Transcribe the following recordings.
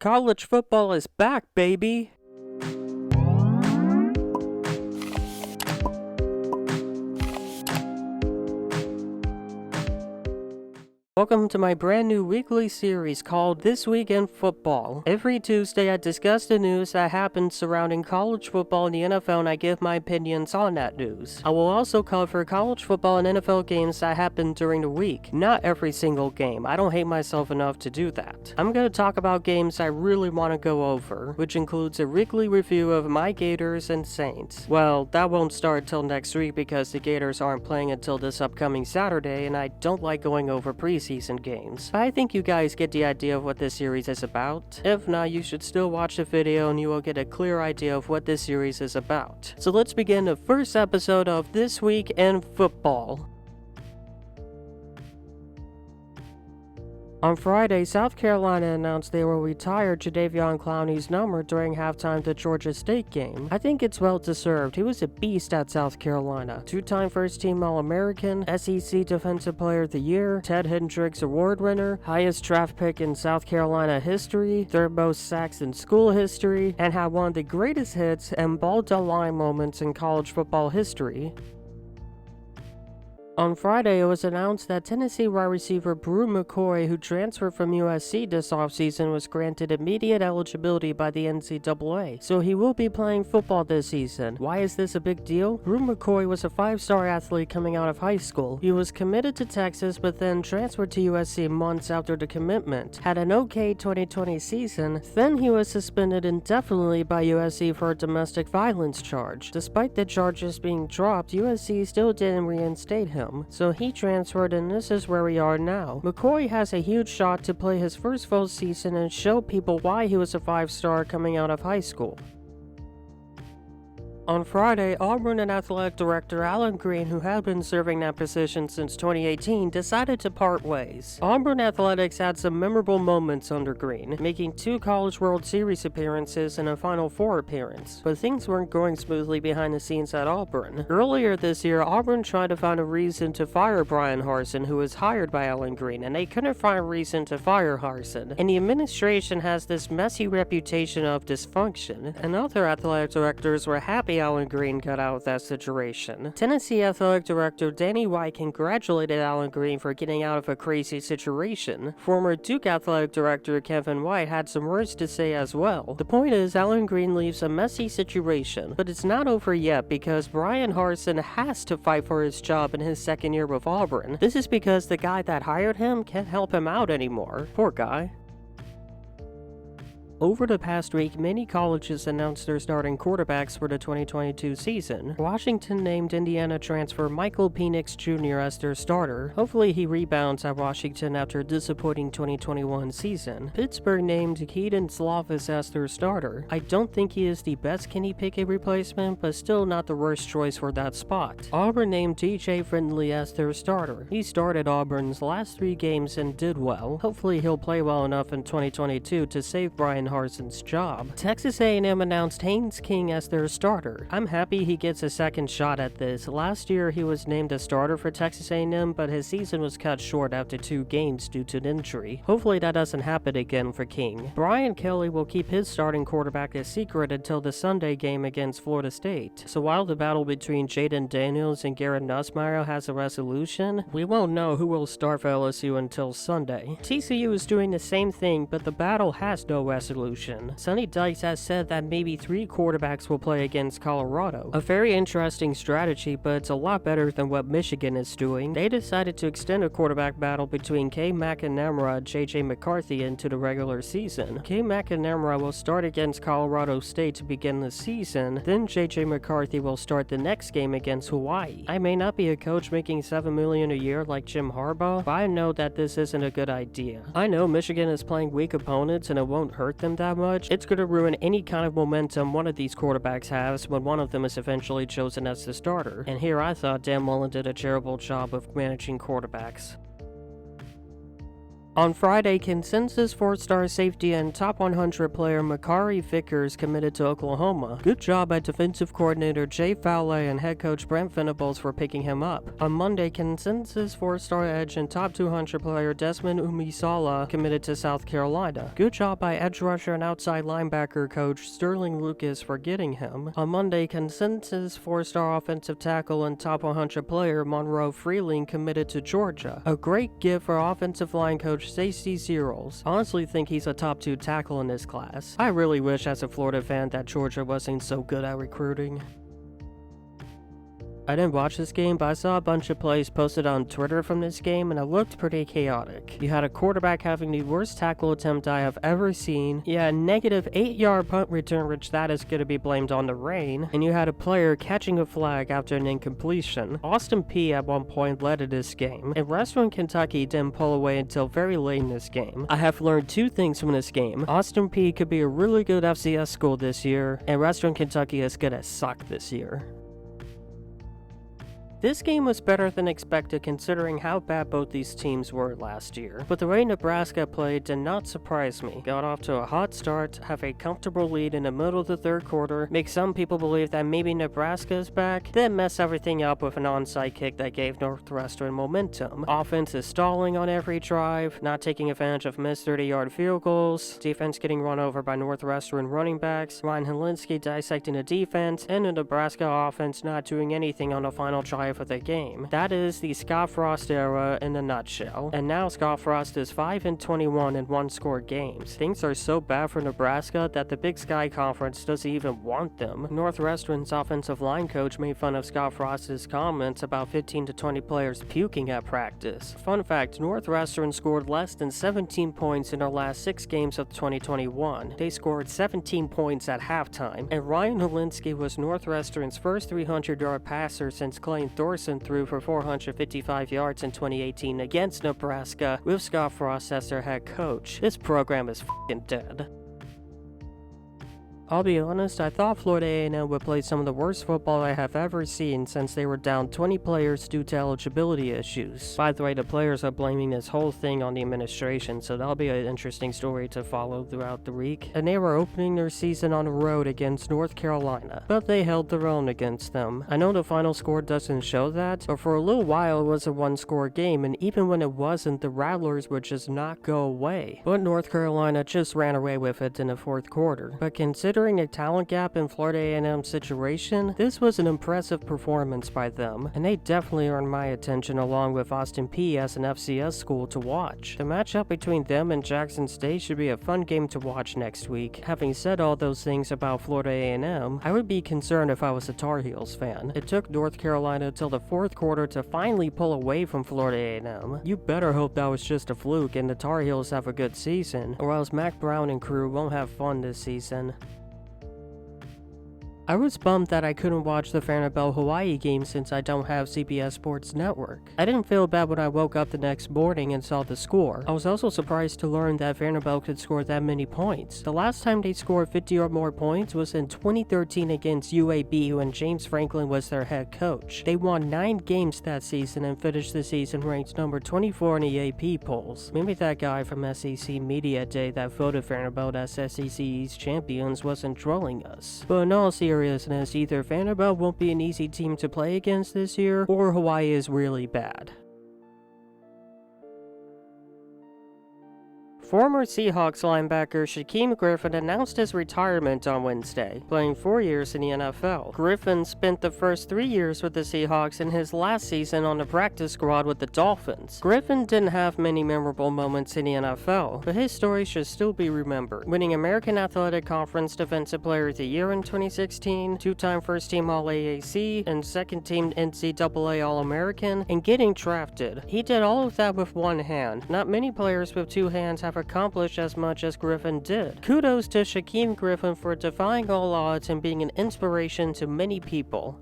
College football is back, baby! Welcome to my brand new weekly series called This Week in Football. Every Tuesday I discuss the news that happens surrounding college football and the NFL and I give my opinions on that news. I will also cover college football and NFL games that happen during the week. Not every single game. I don't hate myself enough to do that. I'm going to talk about games I really want to go over, which includes a weekly review of my Gators and Saints. Well, that won't start till next week because the Gators aren't playing until this upcoming Saturday and I don't like going over preseason games. But I think you guys get the idea of what this series is about. If not, you should still watch the video and you will get a clear idea of what this series is about. So let's begin the first episode of This Week in Football. On Friday, South Carolina announced they will retire Jadeveon Clowney's number during halftime of the Georgia State game. I think it's well deserved. He was a beast at South Carolina. Two-time first-team All-American, SEC Defensive Player of the Year, Ted Hendricks Award winner, highest draft pick in South Carolina history, third most sacks in school history, and had one of the greatest hits and ball-to-line moments in college football history. On Friday, it was announced that Tennessee wide receiver Brew McCoy, who transferred from USC this offseason, was granted immediate eligibility by the NCAA, so he will be playing football this season. Why is this a big deal? Brew McCoy was a five-star athlete coming out of high school. He was committed to Texas, but then transferred to USC months after the commitment, had an okay 2020 season, then he was suspended indefinitely by USC for a domestic violence charge. Despite the charges being dropped, USC still didn't reinstate him. So he transferred and this is where we are now. McCoy has a huge shot to play his first full season and show people why he was a five-star coming out of high school. On Friday, Auburn and Athletic Director Alan Green, who had been serving that position since 2018, decided to part ways. Auburn Athletics had some memorable moments under Green, making 2 College World Series appearances and a Final Four appearance, but things weren't going smoothly behind the scenes at Auburn. Earlier this year, Auburn tried to find a reason to fire Bryan Harsin, who was hired by Alan Green, and they couldn't find a reason to fire Harsin. And the administration has this messy reputation of dysfunction, and other athletic directors were happy Alan Green got out of that situation. Tennessee Athletic Director Danny White congratulated Alan Green for getting out of a crazy situation. Former Duke Athletic Director Kevin White had some words to say as well. The point is, Alan Green leaves a messy situation, but it's not over yet because Bryan Harsin has to fight for his job in his second year with Auburn. This is because the guy that hired him can't help him out anymore. Poor guy. Over the past week, many colleges announced their starting quarterbacks for the 2022 season. Washington named Indiana transfer Michael Penix Jr. as their starter. Hopefully he rebounds at Washington after a disappointing 2021 season. Pittsburgh named Keaton Slovis as their starter. I don't think he is the best Kenny Pickett replacement, but still not the worst choice for that spot. Auburn named DJ Friendly as their starter. He started Auburn's last 3 games and did well. Hopefully he'll play well enough in 2022 to save Bryan Harsin's job. Texas A&M announced Haynes King as their starter. I'm happy he gets a second shot at this. Last year he was named a starter for Texas A&M, but his season was cut short after 2 games due to an injury. Hopefully that doesn't happen again for King. Brian Kelly will keep his starting quarterback a secret until the Sunday game against Florida State. So while the battle between Jaden Daniels and Garrett Nussmeier has a resolution, we won't know who will start for LSU until Sunday. TCU is doing the same thing, but the battle has no resolution. Sonny Dykes has said that maybe 3 quarterbacks will play against Colorado. A very interesting strategy, but it's a lot better than what Michigan is doing. They decided to extend a quarterback battle between K. McNamara and J.J. McCarthy into the regular season. K. McNamara will start against Colorado State to begin the season, then J.J. McCarthy will start the next game against Hawaii. I may not be a coach making $7 million a year like Jim Harbaugh, but I know that this isn't a good idea. I know Michigan is playing weak opponents and it won't hurt them that much. It's going to ruin any kind of momentum one of these quarterbacks has when one of them is eventually chosen as the starter. And here I thought Dan Mullen did a terrible job of managing quarterbacks. On Friday, consensus 4-star safety and top 100 player Makari Vickers committed to Oklahoma. Good job by defensive coordinator Jay Fowley and head coach Brent Venables for picking him up. On Monday, consensus 4-star edge and top 200 player Desmond Umisala committed to South Carolina. Good job by edge rusher and outside linebacker coach Sterling Lucas for getting him. On Monday, consensus 4-star offensive tackle and top 100 player Monroe Freeling committed to Georgia. A great gift for offensive line coach Stacey Searles. Honestly think he's a top 2 tackle in this class. I really wish as a Florida fan that Georgia wasn't so good at recruiting. I didn't watch this game, but I saw a bunch of plays posted on Twitter from this game, and it looked pretty chaotic. You had a quarterback having the worst tackle attempt I have ever seen. You had a negative 8-yard punt return, which that is going to be blamed on the rain. And you had a player catching a flag after an incompletion. Austin Peay at one point led in this game, and Western Kentucky didn't pull away until very late in this game. I have learned 2 things from this game. Austin Peay could be a really good FCS school this year, and Western Kentucky is going to suck this year. This game was better than expected considering how bad both these teams were last year, but the way Nebraska played did not surprise me. Got off to a hot start, have a comfortable lead in the middle of the third quarter, make some people believe that maybe Nebraska is back, then mess everything up with an onside kick that gave Northwestern momentum. Offense is stalling on every drive, not taking advantage of missed 30-yard field goals, defense getting run over by Northwestern running backs, Ryan Helinski dissecting the defense, and the Nebraska offense not doing anything on the final drive of the game. That is the Scott Frost era in a nutshell. And now Scott Frost is 5-21 in one-score games. Things are so bad for Nebraska that the Big Sky Conference doesn't even want them. Northwestern's offensive line coach made fun of Scott Frost's comments about 15 to 20 players puking at practice. Fun fact, Northwestern scored less than 17 points in their last 6 games of 2021. They scored 17 points at halftime, and Ryan Helinski was Northwestern's first 300-yard passer since Clayton Thorson threw for 455 yards in 2018 against Nebraska with Scott Frost as their head coach. This program is f***ing dead. I'll be honest, I thought Florida A&M would play some of the worst football I have ever seen since they were down 20 players due to eligibility issues. By the way, the players are blaming this whole thing on the administration, so that'll be an interesting story to follow throughout the week. And they were opening their season on the road against North Carolina, but they held their own against them. I know the final score doesn't show that, but for a little while it was a one-score game, and even when it wasn't, the Rattlers would just not go away. But North Carolina just ran away with it in the fourth quarter. But considering a talent gap in Florida A&M's situation, this was an impressive performance by them, and they definitely earned my attention along with Austin Peay as an FCS school to watch. The matchup between them and Jackson State should be a fun game to watch next week. Having said all those things about Florida A&M, I would be concerned if I was a Tar Heels fan. It took North Carolina till the fourth quarter to finally pull away from Florida A&M. You better hope that was just a fluke and the Tar Heels have a good season, or else Mac Brown and crew won't have fun this season. I was bummed that I couldn't watch the Vanderbilt-Hawaii game since I don't have CBS Sports Network. I didn't feel bad when I woke up the next morning and saw the score. I was also surprised to learn that Vanderbilt could score that many points. The last time they scored 50 or more points was in 2013 against UAB when James Franklin was their head coach. They won 9 games that season and finished the season ranked number 24 in the AP polls. Maybe that guy from SEC Media Day that voted Vanderbilt as SEC East champions wasn't trolling us. But in all seriousness, either Vanderbilt won't be an easy team to play against this year, or Hawaii is really bad. Former Seahawks linebacker Shakeem Griffin announced his retirement on Wednesday, playing 4 years in the NFL. Griffin spent the first 3 years with the Seahawks and his last season on the practice squad with the Dolphins. Griffin didn't have many memorable moments in the NFL, but his story should still be remembered. Winning American Athletic Conference Defensive Player of the Year in 2016, 2-time first-team All-AAC, and second-team NCAA All-American, and getting drafted. He did all of that with one hand. Not many players with 2 hands have accomplished as much as Griffin did. Kudos to Shakeem Griffin for defying all odds and being an inspiration to many people.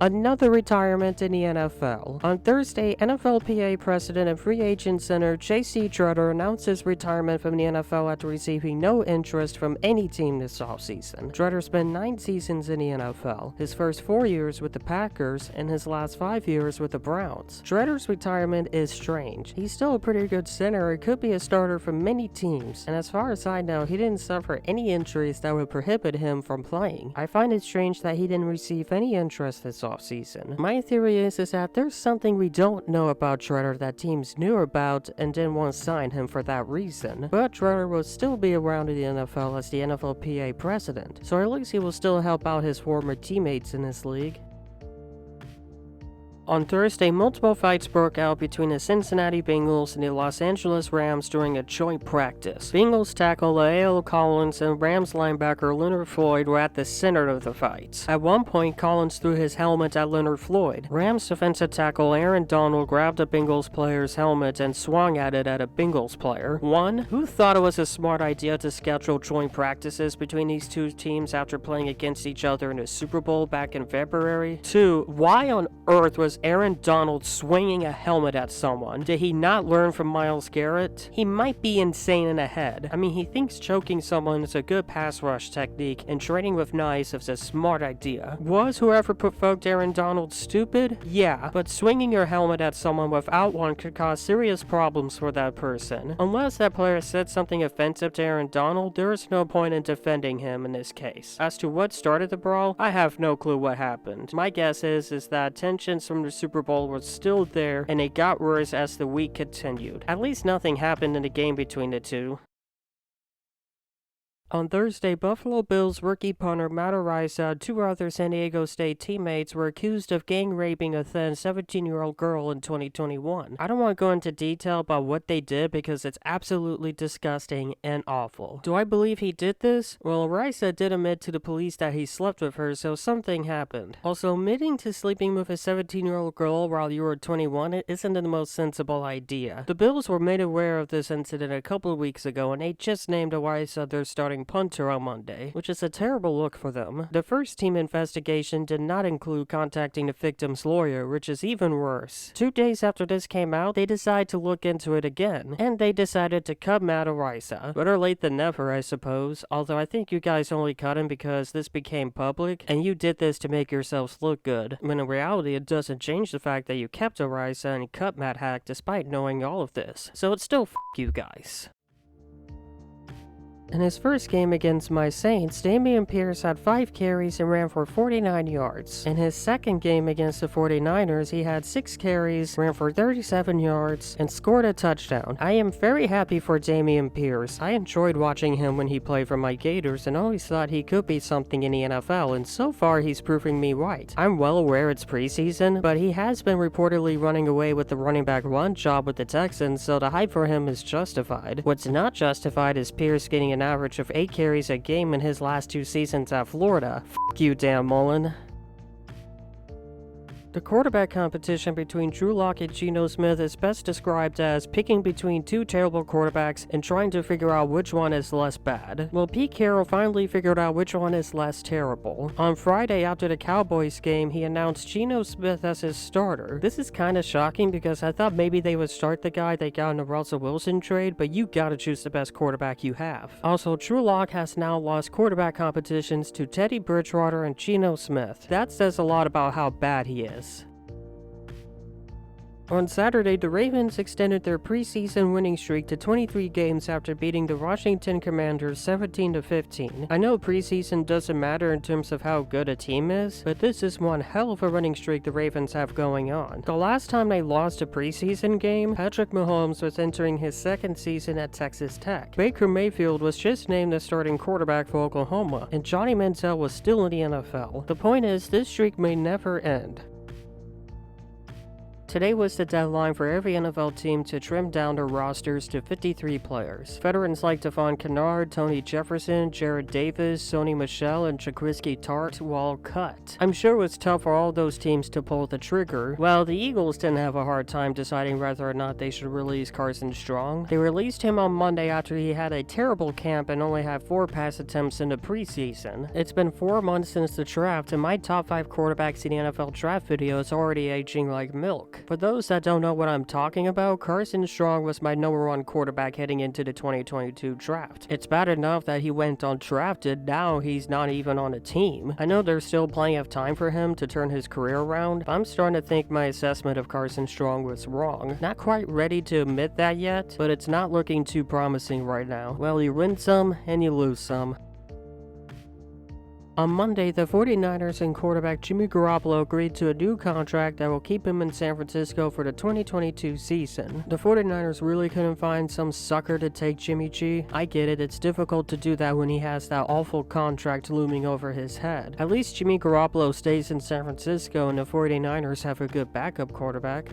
Another retirement in the NFL. On Thursday, NFLPA president and free agent center J.C. Stroder announced his retirement from the NFL after receiving no interest from any team this offseason. Stroder spent 9 seasons in the NFL, his first 4 years with the Packers and his last 5 years with the Browns. Stroder's retirement is strange. He's still a pretty good center and could be a starter for many teams, and as far as I know, he didn't suffer any injuries that would prohibit him from playing. I find it strange that he didn't receive any interest this offseason. My theory is that there's something we don't know about Stroder that teams knew about and didn't want to sign him for that reason. But Stroder will still be around in the NFL as the NFLPA president, so at least he will still help out his former teammates in this league. On Thursday, multiple fights broke out between the Cincinnati Bengals and the Los Angeles Rams during a joint practice. Bengals tackle La'el Collins and Rams linebacker Leonard Floyd were at the center of the fights. At one point, Collins threw his helmet at Leonard Floyd. Rams defensive tackle Aaron Donald grabbed a Bengals player's helmet and swung at it at a Bengals player. 1. Who thought it was a smart idea to schedule joint practices between these two teams after playing against each other in the Super Bowl back in February? 2. Why on earth was Aaron Donald swinging a helmet at someone? Did he not learn from Myles Garrett? He might be insane in the head. I mean, he thinks choking someone is a good pass rush technique and trading with knives is a smart idea. Was whoever provoked Aaron Donald stupid? Yeah, but swinging your helmet at someone without one could cause serious problems for that person. Unless that player said something offensive to Aaron Donald, there is no point in defending him in this case. As to what started the brawl, I have no clue what happened. My guess is that tensions from the Super Bowl was still there, and it got worse as the week continued. At least nothing happened in the game between the two. On Thursday, Buffalo Bills rookie punter Matt Araiza and 2 other San Diego State teammates were accused of gang raping a thin 17-year-old girl in 2021. I don't want to go into detail about what they did because it's absolutely disgusting and awful. Do I believe he did this? Well, Araiza did admit to the police that he slept with her, so something happened. Also, admitting to sleeping with a 17-year-old girl while you were 21 isn't the most sensible idea. The Bills were made aware of this incident a couple of weeks ago, and they just named Araiza their starting punter on Monday, which is a terrible look for them. The first team investigation did not include contacting the victim's lawyer, which is even worse. 2 days after this came out, they decided to look into it again, and they decided to cut Matt Araiza. Better late than never, I suppose, although I think you guys only cut him because this became public, and you did this to make yourselves look good, when in reality it doesn't change the fact that you kept Araiza and cut Matt Hack despite knowing all of this. So it's still f*** you guys. In his first game against my Saints, Damien Pierce had 5 carries and ran for 49 yards. In his second game against the 49ers, he had 6 carries, ran for 37 yards, and scored a touchdown. I am very happy for Damien Pierce. I enjoyed watching him when he played for my Gators and always thought he could be something in the NFL, and so far he's proving me right. I'm well aware it's preseason, but he has been reportedly running away with the running back 1 job with the Texans, so the hype for him is justified. What's not justified is Pierce getting an average of 8 carries a game in his last 2 seasons at Florida. F*** you, Dan Mullen. The quarterback competition between Drew Lock and Geno Smith is best described as picking between 2 terrible quarterbacks and trying to figure out which one is less bad. Well, Pete Carroll finally figured out which one is less terrible. On Friday after the Cowboys game, he announced Geno Smith as his starter. This is kinda shocking because I thought maybe they would start the guy they got in the Russell Wilson trade, but you gotta choose the best quarterback you have. Also, Drew Lock has now lost quarterback competitions to Teddy Bridgewater and Geno Smith. That says a lot about how bad he is. On Saturday, the Ravens extended their preseason winning streak to 23 games after beating the Washington Commanders 17-15. I know preseason doesn't matter in terms of how good a team is, but this is one hell of a winning streak the Ravens have going on. The last time they lost a preseason game, Patrick Mahomes was entering his 2nd season at Texas Tech. Baker Mayfield was just named the starting quarterback for Oklahoma, and Johnny Manziel was still in the NFL. The point is, this streak may never end. Today was the deadline for every NFL team to trim down their rosters to 53 players. Veterans like Devon Kennard, Tony Jefferson, Jared Davis, Sony Michel, and Jaquiski Tartt were all cut. I'm sure it was tough for all those teams to pull the trigger. Well, the Eagles didn't have a hard time deciding whether or not they should release Carson Strong. They released him on Monday after he had a terrible camp and only had 4 pass attempts in the preseason. It's been 4 months since the draft, and my top 5 quarterbacks in the NFL draft video is already aging like milk. For those that don't know what I'm talking about, Carson Strong was my #1 quarterback heading into the 2022 draft. It's bad enough that he went undrafted, now he's not even on a team. I know there's still plenty of time for him to turn his career around, but I'm starting to think my assessment of Carson Strong was wrong. Not quite ready to admit that yet, but it's not looking too promising right now. Well, you win some and you lose some. On Monday, the 49ers and quarterback Jimmy Garoppolo agreed to a new contract that will keep him in San Francisco for the 2022 season. The 49ers really couldn't find some sucker to take Jimmy G. I get it, it's difficult to do that when he has that awful contract looming over his head. At least Jimmy Garoppolo stays in San Francisco and the 49ers have a good backup quarterback.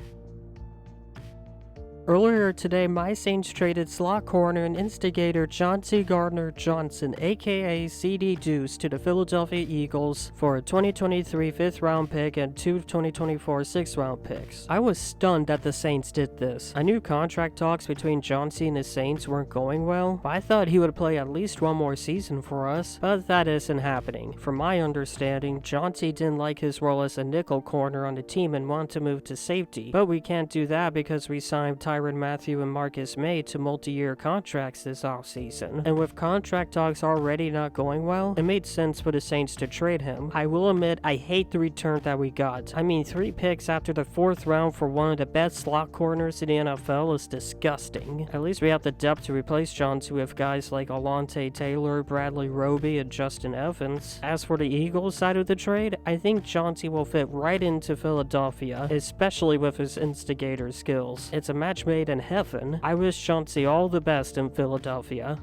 Earlier today, my Saints traded slot corner and instigator Chauncey Gardner-Johnson, aka CD Deuce, to the Philadelphia Eagles for a 2023 5th-round pick and 2 2024 6th-round picks. I was stunned that the Saints did this. I knew contract talks between Chauncey and the Saints weren't going well, but I thought he would play at least 1 more season for us, but that isn't happening. From my understanding, Chauncey didn't like his role as a nickel corner on the team and wanted to move to safety, but we can't do that because we signed Tyrann Mathieu and Marcus May to multi-year contracts this offseason. And with contract talks already not going well, it made sense for the Saints to trade him. I will admit, I hate the return that we got. I mean, 3 picks after the 4th round for one of the best slot corners in the NFL is disgusting. At least we have the depth to replace Chauncey with guys like Alontae Taylor, Bradley Roby, and Justin Evans. As for the Eagles side of the trade, I think Chauncey will fit right into Philadelphia, especially with his instigator skills. It's a match made in heaven. I wish Chauncey all the best in Philadelphia.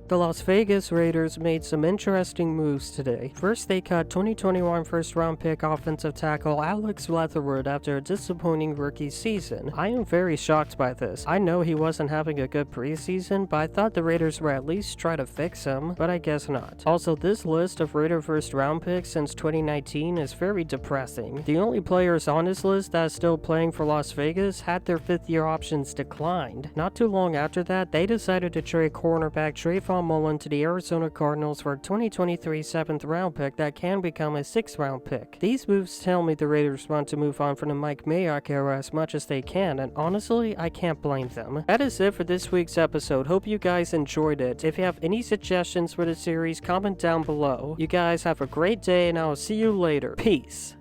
The Las Vegas Raiders made some interesting moves today. First, they cut 2021 first-round pick offensive tackle Alex Leatherwood after a disappointing rookie season. I am very shocked by this. I know he wasn't having a good preseason, but I thought the Raiders would at least try to fix him, but I guess not. Also, this list of Raider first-round picks since 2019 is very depressing. The only players on this list that is still playing for Las Vegas had their 5th-year options declined. Not too long after that, they decided to trade cornerback Trayvon Mullen to the Arizona Cardinals for a 2023 7th-round pick that can become a 6th-round pick. These moves tell me the Raiders want to move on from the Mike Mayock era as much as they can, and honestly, I can't blame them. That is it for this week's episode. Hope you guys enjoyed it. If you have any suggestions for the series, comment down below. You guys have a great day, and I will see you later. Peace.